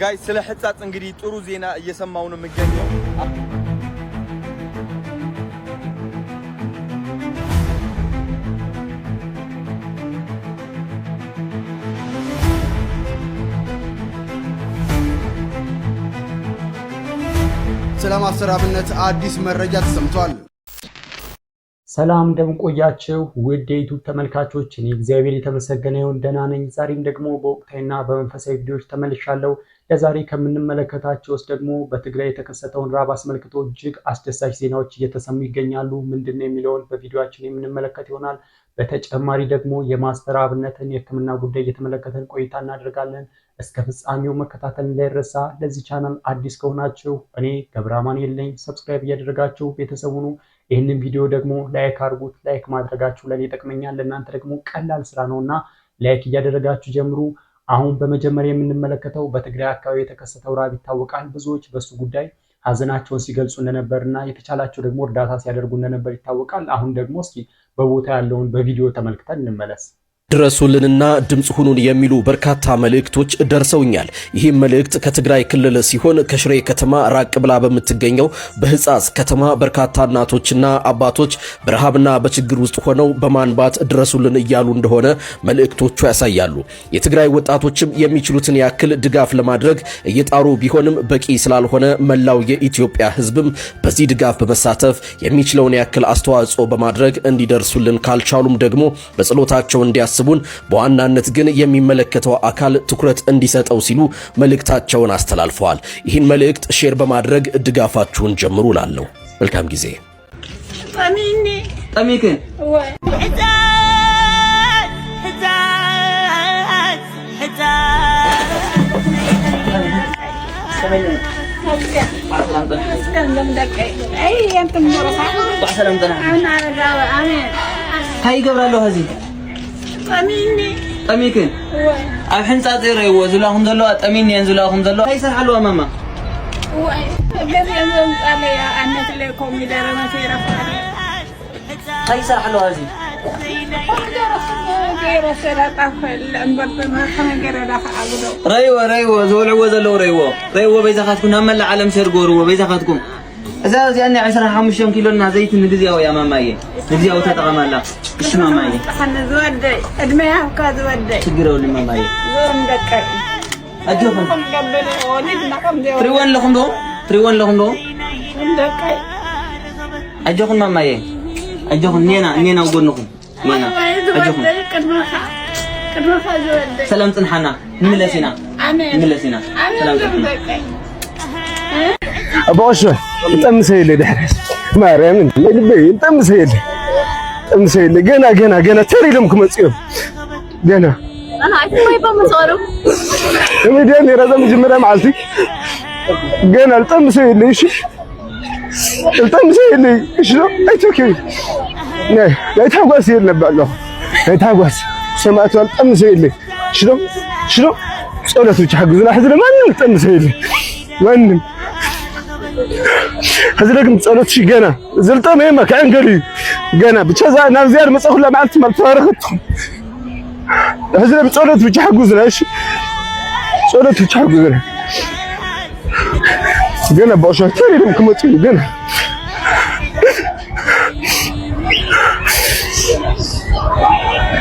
ጋይ ስለ ህጻጽ እንግዲህ ጥሩ ዜና እየሰማው ነው የሚገኘው። ሰላም አሰራብነት አዲስ መረጃ ተሰምቷል። ሰላም እንደምቆያችሁ ውድ የዩቲዩብ ተመልካቾች፣ እኔ እግዚአብሔር የተመሰገነ ይሁን ደህና ነኝ። ዛሬም ደግሞ በወቅታዊና በመንፈሳዊ ቪዲዮዎች ተመልሻለሁ። ለዛሬ ከምንመለከታቸው ውስጥ ደግሞ በትግራይ የተከሰተውን ራብ አስመልክቶ እጅግ አስደሳች ዜናዎች እየተሰሙ ይገኛሉ። ምንድነው የሚለውን በቪዲዮአችን የምንመለከት ይሆናል። በተጨማሪ ደግሞ የማስተር አብነትን የህክምና ጉዳይ እየተመለከተን ቆይታ እናደርጋለን። እስከ ፍጻሜው መከታተል እንዳይረሳ። ለዚህ ቻናል አዲስ ከሆናችሁ እኔ ገብረአማን ነኝ፣ ሰብስክራይብ እያደረጋችሁ ቤተሰብ ሁኑ። ይህንን ቪዲዮ ደግሞ ላይክ አድርጉት። ላይክ ማድረጋችሁ ለኔ ይጠቅመኛል፣ ለእናንተ ደግሞ ቀላል ስራ ነውና ላይክ እያደረጋችሁ ጀምሩ። አሁን በመጀመሪያ የምንመለከተው በትግራይ አካባቢ የተከሰተው ራብ ይታወቃል። ብዙዎች በሱ ጉዳይ ሀዘናቸውን ሲገልጹ እንደነበርና የተቻላቸው ደግሞ እርዳታ ሲያደርጉ እንደነበር ይታወቃል። አሁን ደግሞ እስኪ በቦታ ያለውን በቪዲዮ ተመልክተን እንመለስ። ድረሱልንና ድምጽ ሁኑን የሚሉ በርካታ መልእክቶች ደርሰውኛል። ይህም መልእክት ከትግራይ ክልል ሲሆን ከሽሬ ከተማ ራቅ ብላ በምትገኘው በህጻጽ ከተማ በርካታ እናቶችና አባቶች በረሃብና በችግር ውስጥ ሆነው በማንባት ድረሱልን እያሉ እንደሆነ መልእክቶቹ ያሳያሉ። የትግራይ ወጣቶችም የሚችሉትን ያክል ድጋፍ ለማድረግ እየጣሩ ቢሆንም በቂ ስላልሆነ መላው የኢትዮጵያ ህዝብም በዚህ ድጋፍ በመሳተፍ የሚችለውን ያክል አስተዋጽኦ በማድረግ እንዲደርሱልን ካልቻሉም ደግሞ በጸሎታቸው እንዲያስቡን በዋናነት ግን የሚመለከተው አካል ትኩረት እንዲሰጠው ሲሉ መልእክታቸውን አስተላልፈዋል። ይህን መልእክት ሼር በማድረግ ድጋፋችሁን ጀምሩ ላለው መልካም ጊዜ። ጠሚክን هاي قبل له هذي طميكن أبحن ساطير يو زلاهم زلوا طمين ينزلاهم زلوا هاي سرح له ماما هاي سرح له هذي ريوة زولعوا زلوا ريوة بيزاخاتكم هم العالم سيرقوروا بيزاخاتكم إذا يعني 15 كيلو لنا زيت ندزياو يا ماماي ندزياو تتغمالا إيش ماماي خلنا زودي أدميها وكاد ودي تقرأوا لي ماماي زور مدكر أجوهم تريوان لهم دو مدكر أجوهم ماماي أجوهم نينا وقولنكم نينا أجوهم سلام تنحنا ملسينا ملسينا سلام تنحنا أبوشة تمسيلي دحرس مريم لبي تمسيلي جنا تري لهم كمسيو جنا أنا عايز ما يبقى مصارو مديني رزم جمرة معلتي جنا تمسيلي شنو أيتوكي لا يتحقق يلنا بالله لا يتحقق سمعت تمسيلي شنو صورة تحققنا حذر ما تمسيلي وين هزلكم تصلت شي جنا زلطه ما كان قالي جنا بتشزا نازير مصخ لا معلت ما تفارختهم هزل بتصلت بتحجزنا ايش صلت بتحجزنا جنا باشا تري لهم كم تقول جنا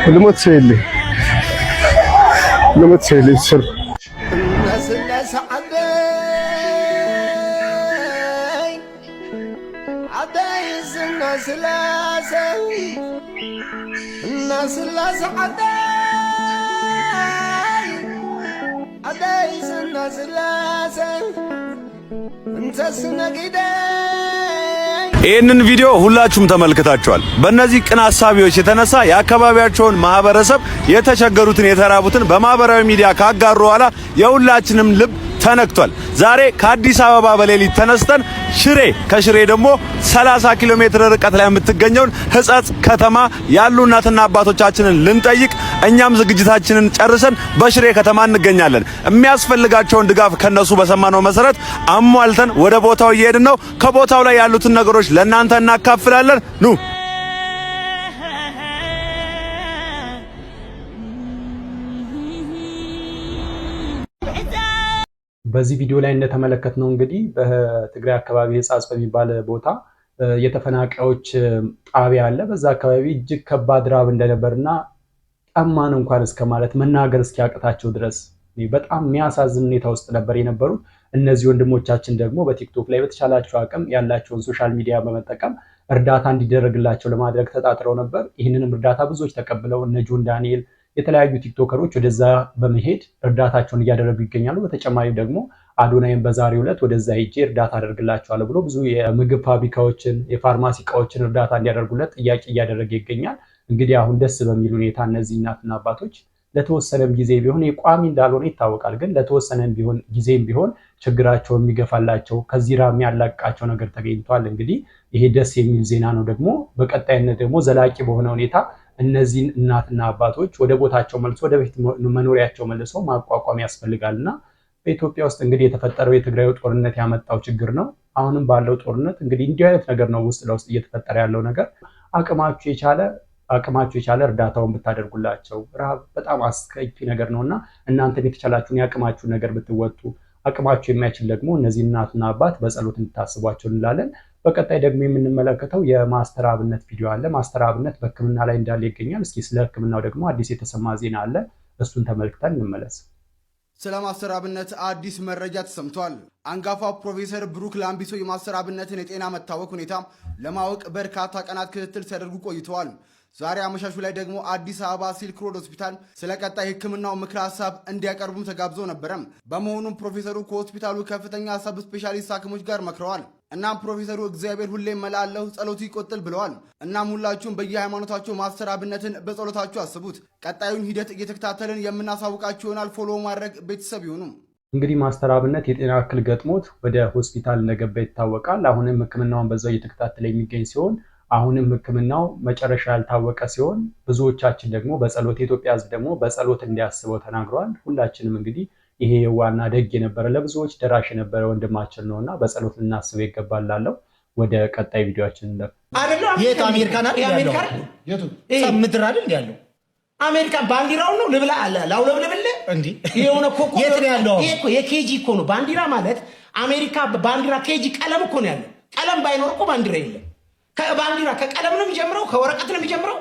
لما تسيلي سر الناس اللازم عدايز الناس اللازم انت سنقيدي ይህንን ቪዲዮ ሁላችሁም ተመልክታችኋል። በእነዚህ ቅን ሐሳቢዎች የተነሳ የአካባቢያቸውን ማህበረሰብ የተቸገሩትን የተራቡትን በማህበራዊ ሚዲያ ካጋሩ በኋላ የሁላችንም ልብ ተነክቷል። ዛሬ ከአዲስ አበባ በሌሊት ተነስተን ሽሬ ከሽሬ ደግሞ 30 ኪሎ ሜትር ርቀት ላይ የምትገኘውን ህጻጽ ከተማ ያሉ እናትና አባቶቻችንን ልንጠይቅ እኛም ዝግጅታችንን ጨርሰን በሽሬ ከተማ እንገኛለን። የሚያስፈልጋቸውን ድጋፍ ከነሱ በሰማነው መሰረት አሟልተን ወደ ቦታው እየሄድን ነው። ከቦታው ላይ ያሉትን ነገሮች ለእናንተ እናካፍላለን። ኑ በዚህ ቪዲዮ ላይ እንደተመለከትነው እንግዲህ በትግራይ አካባቢ ህጻጽ በሚባል ቦታ የተፈናቃዮች ጣቢያ አለ። በዛ አካባቢ እጅግ ከባድ ራብ እንደነበርና ጠማን እንኳን እስከማለት መናገር እስኪያቅታቸው ድረስ በጣም የሚያሳዝን ሁኔታ ውስጥ ነበር የነበሩት። እነዚህ ወንድሞቻችን ደግሞ በቲክቶክ ላይ በተቻላቸው አቅም ያላቸውን ሶሻል ሚዲያ በመጠቀም እርዳታ እንዲደረግላቸው ለማድረግ ተጣጥረው ነበር። ይህንንም እርዳታ ብዙዎች ተቀብለው እነ ጆን ዳንኤል የተለያዩ ቲክቶከሮች ወደዛ በመሄድ እርዳታቸውን እያደረጉ ይገኛሉ። በተጨማሪ ደግሞ አዶናይም በዛሬው ዕለት ወደዛ ሄጄ እርዳታ አደርግላቸዋለሁ ብሎ ብዙ የምግብ ፋብሪካዎችን የፋርማሲ እቃዎችን እርዳታ እንዲያደርጉለት ጥያቄ እያደረገ ይገኛል። እንግዲህ አሁን ደስ በሚል ሁኔታ እነዚህ እናትና አባቶች ለተወሰነም ጊዜ ቢሆን የቋሚ እንዳልሆነ ይታወቃል፣ ግን ለተወሰነም ቢሆን ጊዜም ቢሆን ችግራቸው የሚገፋላቸው ከዚህ ራም ያላቃቸው ነገር ተገኝቷል። እንግዲህ ይሄ ደስ የሚል ዜና ነው። ደግሞ በቀጣይነት ደግሞ ዘላቂ በሆነ ሁኔታ እነዚህን እናትና አባቶች ወደ ቦታቸው መልሶ ወደ ቤት መኖሪያቸው መልሶ ማቋቋም ያስፈልጋልና በኢትዮጵያ ውስጥ እንግዲህ የተፈጠረው የትግራዩ ጦርነት ያመጣው ችግር ነው። አሁንም ባለው ጦርነት እንግዲህ እንዲህ አይነት ነገር ነው ውስጥ ለውስጥ እየተፈጠረ ያለው ነገር። አቅማችሁ የቻለ እርዳታውን ብታደርጉላቸው። ረሃብ በጣም አስከፊ ነገር ነውና እናንተም የተቻላችሁን የአቅማችሁን ነገር ብትወጡ፣ አቅማችሁ የማይችል ደግሞ እነዚህ እናትና አባት በጸሎት እንድታስቧቸው እንላለን። በቀጣይ ደግሞ የምንመለከተው የማስተር አብነት ቪዲዮ አለ። ማስተር አብነት በሕክምና ላይ እንዳለ ይገኛል። እስኪ ስለ ሕክምናው ደግሞ አዲስ የተሰማ ዜና አለ። እሱን ተመልክተን እንመለስ። ስለ ማስተር አብነት አዲስ መረጃ ተሰምቷል። አንጋፋው ፕሮፌሰር ብሩክ ላምቢሶ የማስተር አብነትን የጤና መታወክ ሁኔታ ለማወቅ በርካታ ቀናት ክትትል ሲያደርጉ ቆይተዋል። ዛሬ አመሻሹ ላይ ደግሞ አዲስ አበባ ሲልክ ሮድ ሆስፒታል ስለ ቀጣይ ህክምናው ምክረ ሀሳብ እንዲያቀርቡም ተጋብዞ ነበረም። በመሆኑም ፕሮፌሰሩ ከሆስፒታሉ ከፍተኛ ሰብ ስፔሻሊስት ሐኪሞች ጋር መክረዋል። እናም ፕሮፌሰሩ እግዚአብሔር ሁሌም መላለሁ ጸሎቱ ይቆጥል ብለዋል። እናም ሁላችሁም በየሃይማኖታችሁ ማስተር አብነትን በጸሎታችሁ አስቡት። ቀጣዩን ሂደት እየተከታተልን የምናሳውቃችሁ ይሆናል። ፎሎ ማድረግ ቤተሰብ ይሁኑ። እንግዲህ ማስተር አብነት የጤና እክል ገጥሞት ወደ ሆስፒታል እንደገባ ይታወቃል። አሁንም ህክምናውን በዛው እየተከታተለ የሚገኝ ሲሆን አሁንም ህክምናው መጨረሻ ያልታወቀ ሲሆን ብዙዎቻችን ደግሞ በጸሎት የኢትዮጵያ ህዝብ ደግሞ በጸሎት እንዲያስበው ተናግረዋል። ሁላችንም እንግዲህ ይሄ የዋና ደግ የነበረ ለብዙዎች ደራሽ የነበረ ወንድማችን ነውና በጸሎት ልናስበው ይገባል። ላለው ወደ ቀጣይ ቪዲዮአችን እንደ የት አሜሪካን አይደል የቱ ምድር አይደል ያለው አሜሪካ ባንዲራው ነው ልብላ ላውለብልብል እንዴ የሆነ ኮኮ የት ነው ያለው? ይሄ እኮ የኬጂ እኮ ነው ባንዲራ ማለት አሜሪካ ባንዲራ ኬጂ ቀለም እኮ ነው ያለው። ቀለም ባይኖር እኮ ባንዲራ የለም። ከባንዲራ ከቀለም ነው የሚጀምረው፣ ከወረቀት ነው የሚጀምረው።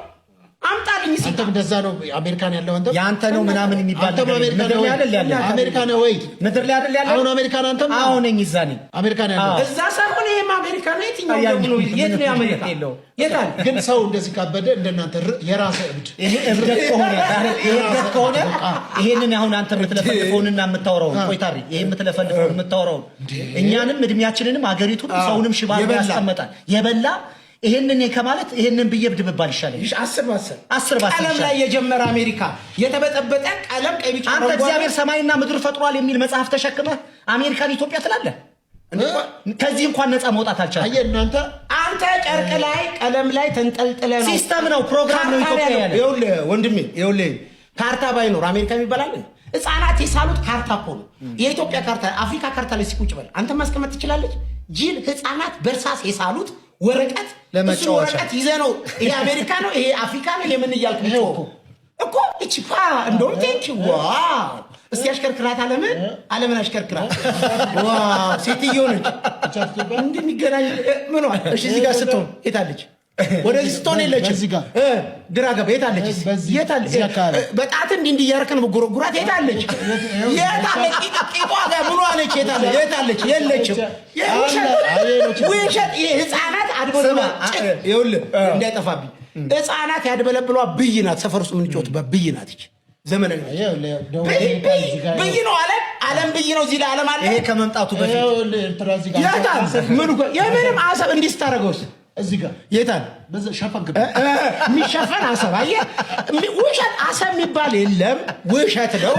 አምጣልኝ ሲታ እንደዛ ነው አሜሪካን ያለው አንተ ያንተ ነው ምናምን የሚባል ምድር ላይ አይደል ያለው? አሜሪካ ነው ወይ ምድር ላይ አይደል ያለው? አሁን አሜሪካን አንተ አሁን ነኝ ይዛኔ አሜሪካን ያለው እዛ ሳይሆን ይሄም አሜሪካ ነው። የትኛው ነው? የት ነው አሜሪካ ያለው? የታል ግን ሰው እንደዚህ ካበደ እንደናንተ የራስ እብድ ይሄ እብደት ከሆነ ይሄንን አሁን አንተ የምትለፈልፈውንና የምታወራው ቆይታሪ ይሄ የምትለፈልፈው የምታወራው እኛንም እድሜያችንንም አገሪቱን ሰውንም ሽባ ያስቀመጣል የበላ ይሄንን ከማለት ይሄንን ብየብድ ብባል ይሻላል። 10 ቀለም ላይ የጀመረ አሜሪካ የተበጠበጠ ቀለም ቀይ ቢጫ አንተ እግዚአብሔር ሰማይና ምድር ፈጥሯል የሚል መጽሐፍ ተሸክመ አሜሪካን ኢትዮጵያ ትላለህ። ከዚህ እንኳን ነፃ መውጣት አልቻለም። አየ እናንተ አንተ ጨርቅ ላይ ቀለም ላይ ተንጠልጥለ ነው ሲስተም ነው ፕሮግራም ነው ኢትዮጵያ ያለ ይኸውልህ ወንድሜ ይኸውልህ ካርታ ባይኖር አሜሪካ ይባላል። ህፃናት የሳሉት ካርታ እኮ ነው። የኢትዮጵያ ካርታ አፍሪካ ካርታ ላይ ሲቁጭ በል አንተ ማስቀመጥ ትችላለች። ጂል ህፃናት በርሳስ የሳሉት ወረቀት ለመጫወቻ ወረቀት ይዘህ ነው። ይሄ አሜሪካ ነው፣ ይሄ አፍሪካ ነው። የምን እያልክ ነው እኮ እቺ ፓ እንደው ቴንክ ዩ ዋው። እስቲ አሽከርክራት ዓለምን አሽከርክራት። ዋው ሴትዮ ነች እንደሚገናኝ ምን ነው? እሺ እዚህ ጋር ስትሆን የታለች? ወደዚህ ስትሆን የለችም። እዚህ ጋር ግራ ገባ። የታለች? የታለች? በጣት እንዲህ እያደረክን በጎረጉራት የታለች? የታለች? ቂጧ ጋር ምን አለች? የታለች? የታለች? የለችም። ውሸት። ይሄ ህፃናት አድበለብሏ ይኸውልህ እንዳይጠፋብኝ ህፃናት ያድበለብሏ ብይ ናት። ሰፈር ውስጥ የምንጫወትባት ብይ ናት። ይች ዘመናዊ ብይ ነው። ዓለም ብይ ነው። እዚህ ለዓለም አለ። ይሄ ከመምጣቱ በፊት የምንም አሰብ እንዲህ ስታደርገውስ እዚህ ጋር የታል? ሸፈን የሚሸፈን አሰብ አየህ። ውሸት አሰብ የሚባል የለም። ውሸት ነው።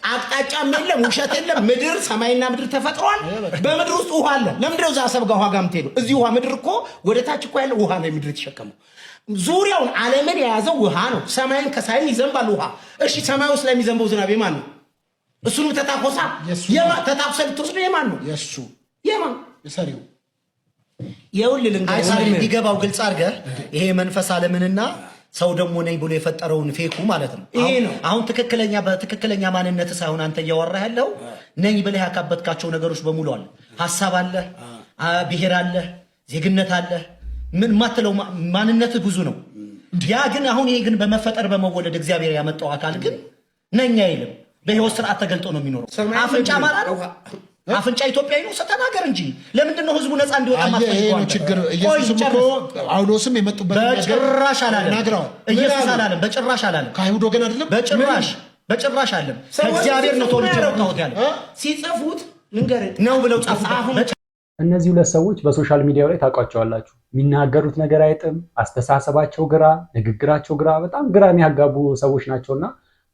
አቅጣጫም የለም። ውሸት የለም። ምድር ሰማይና ምድር ተፈጥሯል። በምድር ውስጥ ውሃ አለ። ለምንድነው እዛ አሰብ ጋር ውሃ ጋር የምትሄደው? እዚህ ውሃ ምድር እኮ ወደ ታች እኮ ያለ ውሃ ነው። ምድር የተሸከመው ዙሪያውን ዓለምን የያዘው ውሃ ነው። ሰማይን ከሳይን ይዘንባል ውሃ። እሺ ሰማይ ውስጥ ለሚዘንበው ዝናብ የማን ነው? እሱንም ተታኮሳ ተታኮሳ ልትወስዱ የማን ነው? የሱ የማን የሰሪው የውልል እንግዲህ ቢገባው ግልጽ አድርገህ ይሄ መንፈስ ዓለምንና ሰው ደግሞ ነኝ ብሎ የፈጠረውን ፌኩ ማለት ነው። ይሄ ነው አሁን በትክክለኛ ማንነት ሳይሆን አንተ እያወራህ ያለው ነኝ ብለህ ያካበትካቸው ነገሮች በሙሉ አለ። ሐሳብ አለ፣ ብሔር አለ፣ ዜግነት አለ። ምን ማትለው ማንነት ብዙ ነው። ያ ግን አሁን ይሄ ግን በመፈጠር በመወለድ እግዚአብሔር ያመጣው አካል ግን ነኝ አይልም። በህይወት ስርዓት ተገልጦ ነው የሚኖረው። አፍንጫ አማራ ነው፣ አፍንጫ ኢትዮጵያዊ ነው። ተናገር እንጂ ለምንድን ነው ህዝቡ ነፃ እንዲወጣ ማትፈልገው? ችግር ኢየሱስም እኮ ጳውሎስም የመጡበት በጭራሽ አላለም። ኢየሱስ አላለም፣ በጭራሽ አላለም። ከአይሁድ ወገን አይደለም፣ በጭራሽ አላለም። ከእግዚአብሔር ነው ተወልጄ የመጣሁት ያለ ሲጽፉት ልንገርህ ነው ብለው ጻፉት። እነዚህ ሁለት ሰዎች በሶሻል ሚዲያው ላይ ታውቋቸዋላችሁ። የሚናገሩት ነገር አይጥም፣ አስተሳሰባቸው ግራ፣ ንግግራቸው ግራ፣ በጣም ግራ የሚያጋቡ ሰዎች ናቸውና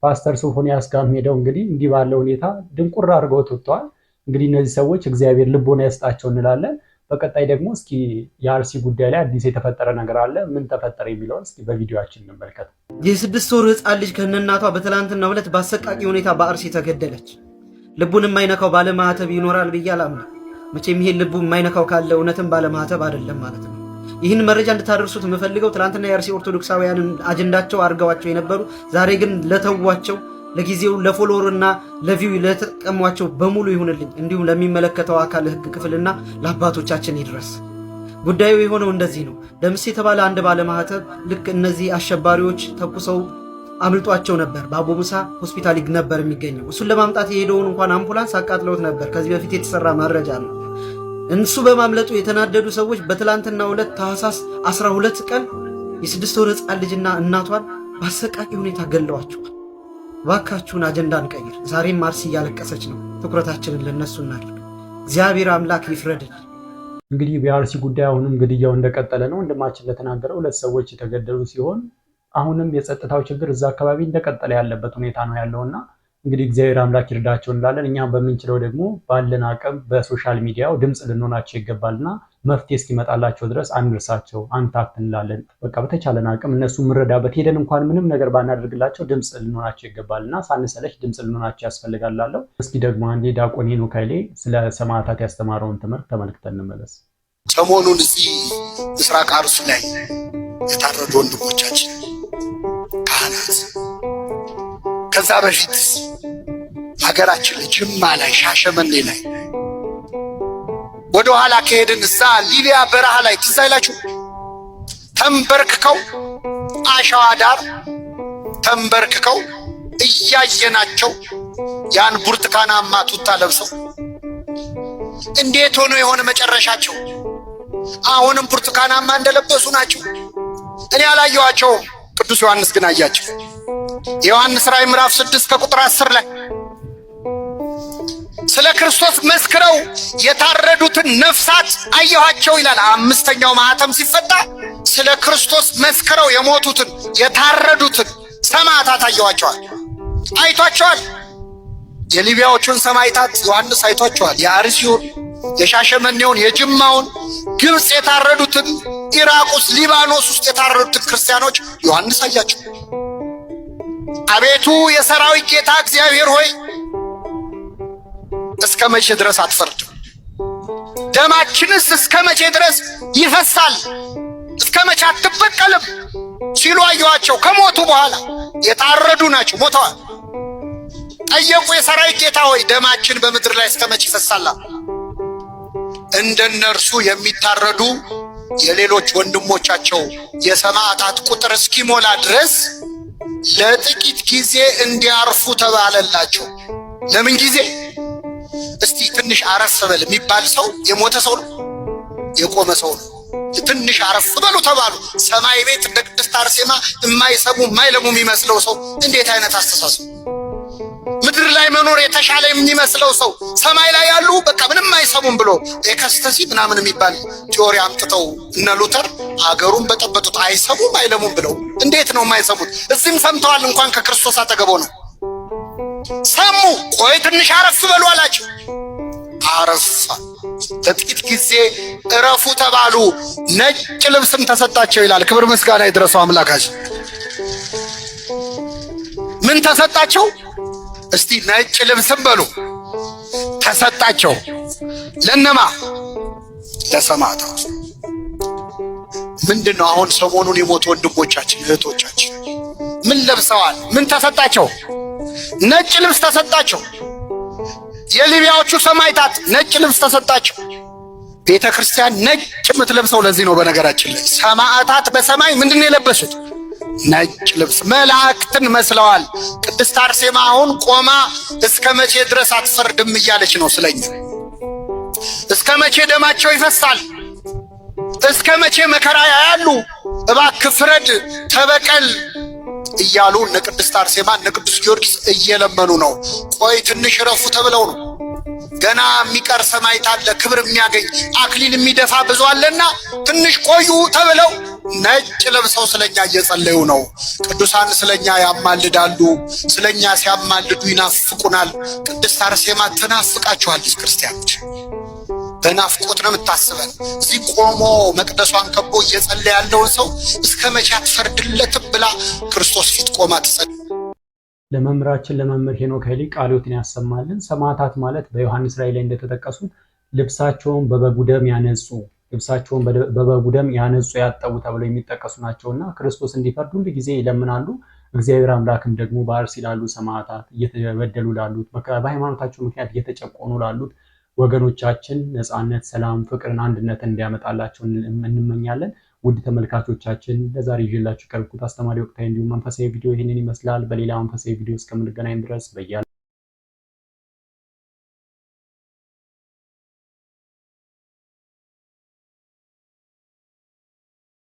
ፓስተር ሶፎንያስ ጋር ሄደው እንግዲህ እንዲህ ባለው ሁኔታ ድንቁር አድርገው ተወጥተዋል። እንግዲህ እነዚህ ሰዎች እግዚአብሔር ልቦና ያስጣቸው እንላለን። በቀጣይ ደግሞ እስኪ የአርሲ ጉዳይ ላይ አዲስ የተፈጠረ ነገር አለ። ምን ተፈጠረ የሚለውን እስኪ በቪዲዮአችን እንመልከት። የ6 ወር ህፃን ልጅ ከነናቷ በትላንትናው ዕለት በአሰቃቂ ሁኔታ በአርሲ ተገደለች። ልቡን የማይነካው ባለማህተብ ይኖራል ብዬ አላምንም። መቼም ይሄ ልቡ የማይነካው ካለ እውነትም ባለማህተብ አይደለም ማለት ነው። ይህን መረጃ እንድታደርሱት የምፈልገው ትላንትና የአርሲ ኦርቶዶክሳውያንን አጀንዳቸው አድርገዋቸው የነበሩ ዛሬ ግን ለተዋቸው ለጊዜው ለፎሎወርና ለቪው ለተጠቀሟቸው በሙሉ ይሁንልኝ። እንዲሁም ለሚመለከተው አካል ህግ ክፍልና ለአባቶቻችን ይድረስ። ጉዳዩ የሆነው እንደዚህ ነው። ደምስ የተባለ አንድ ባለማህተብ ልክ እነዚህ አሸባሪዎች ተኩሰው አምልጧቸው ነበር። በአቦ ሙሳ ሆስፒታል ነበር የሚገኘው። እሱን ለማምጣት የሄደውን እንኳን አምቡላንስ አቃጥለውት ነበር። ከዚህ በፊት የተሰራ መረጃ ነው። እንሱ በማምለጡ የተናደዱ ሰዎች በትላንትናው ዕለት ታህሳስ 12 ቀን የ6 ወር ህፃን ልጅና እናቷን በአሰቃቂ ሁኔታ ገለዋቸዋል። ባካችሁን አጀንዳ እንቀይር። ዛሬም አርሲ እያለቀሰች ነው። ትኩረታችንን ለነሱ እናድርግ። እግዚአብሔር አምላክ ይፍረድል። እንግዲህ በአርሲ ጉዳይ አሁንም ግድያው እንደቀጠለ ነው። ወንድማችን ለተናገረው ሁለት ሰዎች የተገደሉ ሲሆን አሁንም የጸጥታው ችግር እዛ አካባቢ እንደቀጠለ ያለበት ሁኔታ ነው ያለውና እንግዲህ እግዚአብሔር አምላክ ይርዳቸው እንላለን። እኛ በምንችለው ደግሞ ባለን አቅም በሶሻል ሚዲያው ድምጽ ልንሆናቸው ይገባልና መፍትሄ እስኪመጣላቸው ድረስ አንርሳቸው፣ አንታክት እንላለን። በቃ በተቻለን አቅም እነሱ ምረዳበት ሄደን እንኳን ምንም ነገር ባናደርግላቸው ድምጽ ልንሆናቸው ይገባልና ሳንሰለች ድምጽ ልንሆናቸው ያስፈልጋል እላለሁ። እስኪ ደግሞ አንዴ ዲያቆን ሄኖክ ኃይሌ ስለ ሰማዕታት ያስተማረውን ትምህርት ተመልክተን እንመለስ። ሰሞኑን እዚህ ምስራቅ አርሲ ላይ የታረዱ ወንድሞቻችን ካህናት፣ ከዛ በፊት ሀገራችን ጅማ ላይ ሻሸመኔ ላይ ወደ ኋላ ከሄድን እዛ ሊቢያ በረሃ ላይ ትዝ አይላችሁ? ተንበርክከው አሸዋ ዳር ተንበርክከው እያየናቸው ያን ብርቱካናማ ቱታ ለብሰው እንዴት ሆኖ የሆነ መጨረሻቸው አሁንም ብርቱካናማ እንደለበሱ ናቸው። እኔ አላየኋቸውም፣ ቅዱስ ዮሐንስ ግን አያቸው። ዮሐንስ ራዕይ ምዕራፍ 6 ከቁጥር 10 ላይ ስለ ክርስቶስ መስክረው የታረዱትን ነፍሳት አየኋቸው ይላል። አምስተኛው ማህተም ሲፈታ ስለ ክርስቶስ መስክረው የሞቱትን የታረዱትን ሰማዕታት አየኋቸዋል፣ አይቷቸዋል። የሊቢያዎቹን ሰማዕታት ዮሐንስ አይቷቸዋል። የአርሲውን፣ የሻሸመኔውን፣ የጅማውን፣ ግብጽ የታረዱትን፣ ኢራቅ ውስጥ ሊባኖስ ውስጥ የታረዱትን ክርስቲያኖች ዮሐንስ አያቸው። አቤቱ የሰራዊት ጌታ እግዚአብሔር ሆይ እስከ መቼ ድረስ አትፈርድም? ደማችንስ እስከ መቼ ድረስ ይፈሳል? እስከ መቼ አትበቀልም ሲሉ አየኋቸው። ከሞቱ በኋላ የታረዱ ናቸው፣ ሞተዋል። ጠየቁ፣ የሰራዊት ጌታ ሆይ ደማችን በምድር ላይ እስከ መቼ ይፈሳል? እንደነርሱ የሚታረዱ የሌሎች ወንድሞቻቸው የሰማዕታት ቁጥር እስኪሞላ ድረስ ለጥቂት ጊዜ እንዲያርፉ ተባለላቸው። ለምን ጊዜ? እስቲ ትንሽ አረፍ በል የሚባል ሰው የሞተ ሰው ነው? የቆመ ሰው ነው? ትንሽ አረፍ በሉ ተባሉ። ሰማይ ቤት እንደ ቅድስት አርሴማ የማይሰሙ የማይለሙ የሚመስለው ሰው እንዴት አይነት አስተሳሰብ! ምድር ላይ መኖር የተሻለ የሚመስለው ሰው ሰማይ ላይ ያሉ በቃ ምንም አይሰሙም ብሎ ኤክስተሲ ምናምን የሚባል ቲዮሪ አምጥተው እነ ሉተር አገሩን በጠበጡት። አይሰሙም አይለሙም ብለው እንዴት ነው የማይሰሙት? እዚህም ሰምተዋል። እንኳን ከክርስቶስ አጠገቦ ነው ሰሙ። ቆይ ትንሽ አረፍ በሉ አላቸው። አረፍ ለጥቂት ጊዜ እረፉ ተባሉ። ነጭ ልብስም ተሰጣቸው ይላል። ክብር ምስጋና ይድረሰው አምላካችን። ምን ተሰጣቸው? እስቲ ነጭ ልብስም በሉ ተሰጣቸው። ለነማ? ለሰማዕታት። ምንድነው አሁን ሰሞኑን የሞቱ ወንድሞቻችን እህቶቻችን ምን ለብሰዋል? ምን ተሰጣቸው? ነጭ ልብስ ተሰጣቸው። የሊቢያዎቹ ሰማዕታት ነጭ ልብስ ተሰጣቸው። ቤተ ክርስቲያን ነጭ የምትለብሰው ለዚህ ነው። በነገራችን ላይ ሰማዕታት በሰማይ ምንድነው የለበሱት? ነጭ ልብስ፣ መላእክትን መስለዋል። ቅድስት አርሴማ አሁን ቆማ እስከ መቼ ድረስ አትፈርድም እያለች ነው ስለኛ። እስከ መቼ ደማቸው ይፈሳል? እስከ መቼ መከራ ያያሉ? እባክህ ፍረድ፣ ተበቀል እያሉ እነ ቅድስት አርሴማ እነ ቅዱስ ጊዮርጊስ እየለመኑ ነው። ቆይ ትንሽ ረፉ ተብለው ነው። ገና የሚቀር ሰማዕት አለ፣ ክብር የሚያገኝ አክሊል የሚደፋ ብዙ አለና ትንሽ ቆዩ ተብለው ነጭ ለብሰው ስለኛ እየጸለዩ ነው። ቅዱሳን ስለኛ ያማልዳሉ። ስለኛ ሲያማልዱ ይናፍቁናል። ቅድስት አርሴማ ትናፍቃችኋለች። ክርስቲያኖች በናፍቆት ነው የምታስበን። እዚህ ቆሞ መቅደሷን ከቦ እየጸለየ ያለውን ሰው እስከ መቼ አትፈርድለትም ብላ ክርስቶስ ፊት ቆማ ትጸልይ። ለመምህራችን ለመምህር ሄኖክ ኃይሌ ቃልዎትን ያሰማልን። ሰማዕታት ማለት በዮሐንስ ራእይ ላይ እንደተጠቀሱት ልብሳቸውን በበጉ ደም ያነጹ ያጠቡ ተብለው የሚጠቀሱ ናቸውና ክርስቶስ እንዲፈርድ ሁሉ ጊዜ ይለምናሉ። እግዚአብሔር አምላክም ደግሞ በአርሲ ላሉ ሰማዕታት፣ እየተበደሉ ላሉት፣ በሃይማኖታቸው ምክንያት እየተጨቆኑ ላሉት ወገኖቻችን ነፃነት፣ ሰላም፣ ፍቅርን፣ አንድነትን እንዲያመጣላቸው እንመኛለን። ውድ ተመልካቾቻችን ለዛሬ ይዤላችሁ የቀረብኩት አስተማሪ ወቅታዊ እንዲሁም መንፈሳዊ ቪዲዮ ይህንን ይመስላል። በሌላ መንፈሳዊ ቪዲዮ እስከምንገናኝ ድረስ